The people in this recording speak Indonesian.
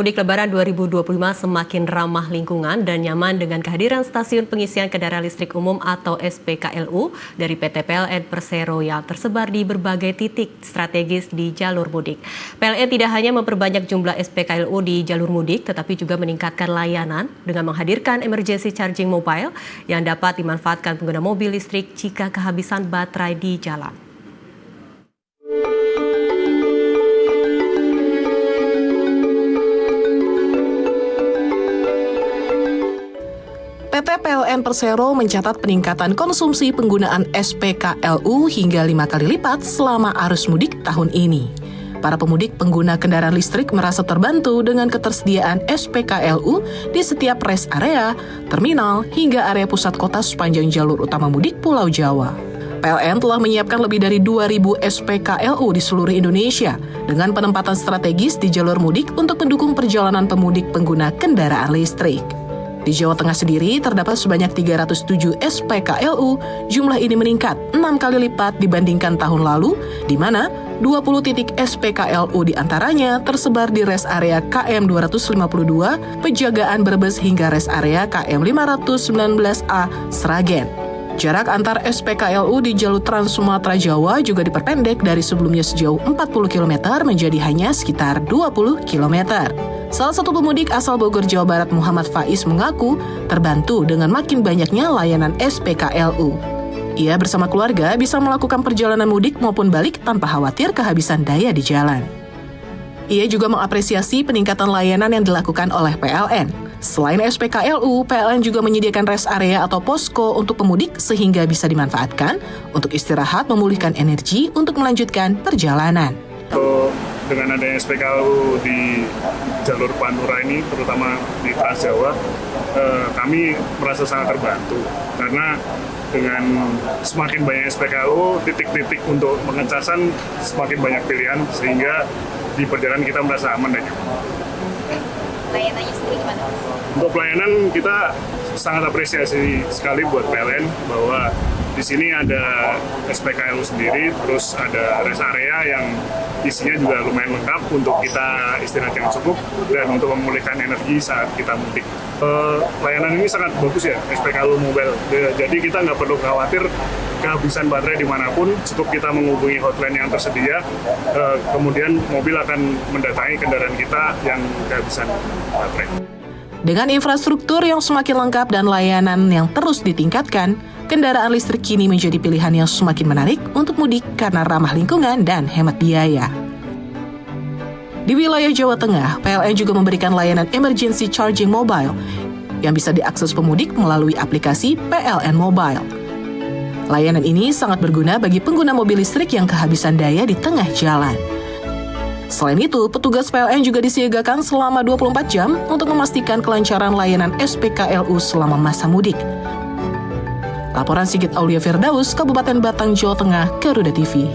Mudik Lebaran 2025 semakin ramah lingkungan dan nyaman dengan kehadiran stasiun pengisian kendaraan listrik umum atau SPKLU dari PT PLN Persero yang tersebar di berbagai titik strategis di jalur mudik. PLN tidak hanya memperbanyak jumlah SPKLU di jalur mudik, tetapi juga meningkatkan layanan dengan menghadirkan emergency charging mobile yang dapat dimanfaatkan pengguna mobil listrik jika kehabisan baterai di jalan. PT PLN Persero mencatat peningkatan konsumsi penggunaan SPKLU hingga 5 kali lipat selama arus mudik tahun ini. Para pemudik pengguna kendaraan listrik merasa terbantu dengan ketersediaan SPKLU di setiap rest area, terminal, hingga area pusat kota sepanjang jalur utama mudik Pulau Jawa. PLN telah menyiapkan lebih dari 2.000 SPKLU di seluruh Indonesia dengan penempatan strategis di jalur mudik untuk mendukung perjalanan pemudik pengguna kendaraan listrik. Di Jawa Tengah sendiri terdapat sebanyak 307 SPKLU, jumlah ini meningkat 6 kali lipat dibandingkan tahun lalu, di mana 20 titik SPKLU diantaranya tersebar di rest area KM 252, Pejagaan Brebes hingga rest area KM 519A, Sragen. Jarak antar SPKLU di jalur Trans Sumatera Jawa juga diperpendek dari sebelumnya sejauh 40 km menjadi hanya sekitar 20 km. Salah satu pemudik asal Bogor, Jawa Barat, Muhammad Faiz mengaku terbantu dengan makin banyaknya layanan SPKLU. Ia bersama keluarga bisa melakukan perjalanan mudik maupun balik tanpa khawatir kehabisan daya di jalan. Ia juga mengapresiasi peningkatan layanan yang dilakukan oleh PLN. Selain SPKLU, PLN juga menyediakan rest area atau posko untuk pemudik sehingga bisa dimanfaatkan untuk istirahat memulihkan energi untuk melanjutkan perjalanan. Dengan adanya SPKLU di jalur Pantura ini, terutama di Trans Jawa, kami merasa sangat terbantu karena dengan semakin banyak SPKLU, titik-titik untuk pengecasan semakin banyak pilihan sehingga di perjalanan kita merasa aman dan nyaman. Layanannya sendiri gimana? Untuk pelayanan kita sangat apresiasi sekali buat PLN bahwa di sini ada SPKLU sendiri, terus ada rest area yang isinya juga lumayan lengkap untuk kita istirahat yang cukup dan untuk memulihkan energi saat kita mudik. Layanan ini sangat bagus ya, SPKLU Mobile. Jadi kita nggak perlu khawatir kehabisan baterai dimanapun, cukup kita menghubungi hotline yang tersedia, kemudian mobil akan mendatangi kendaraan kita yang kehabisan baterai. Dengan infrastruktur yang semakin lengkap dan layanan yang terus ditingkatkan, kendaraan listrik kini menjadi pilihan yang semakin menarik untuk mudik karena ramah lingkungan dan hemat biaya. Di wilayah Jawa Tengah, PLN juga memberikan layanan emergency charging mobile yang bisa diakses pemudik melalui aplikasi PLN Mobile. Layanan ini sangat berguna bagi pengguna mobil listrik yang kehabisan daya di tengah jalan. Selain itu, petugas PLN juga disiagakan selama 24 jam untuk memastikan kelancaran layanan SPKLU selama masa mudik. Laporan Sigit Aulia Firdaus, Kabupaten Batang, Jawa Tengah, Garuda TV.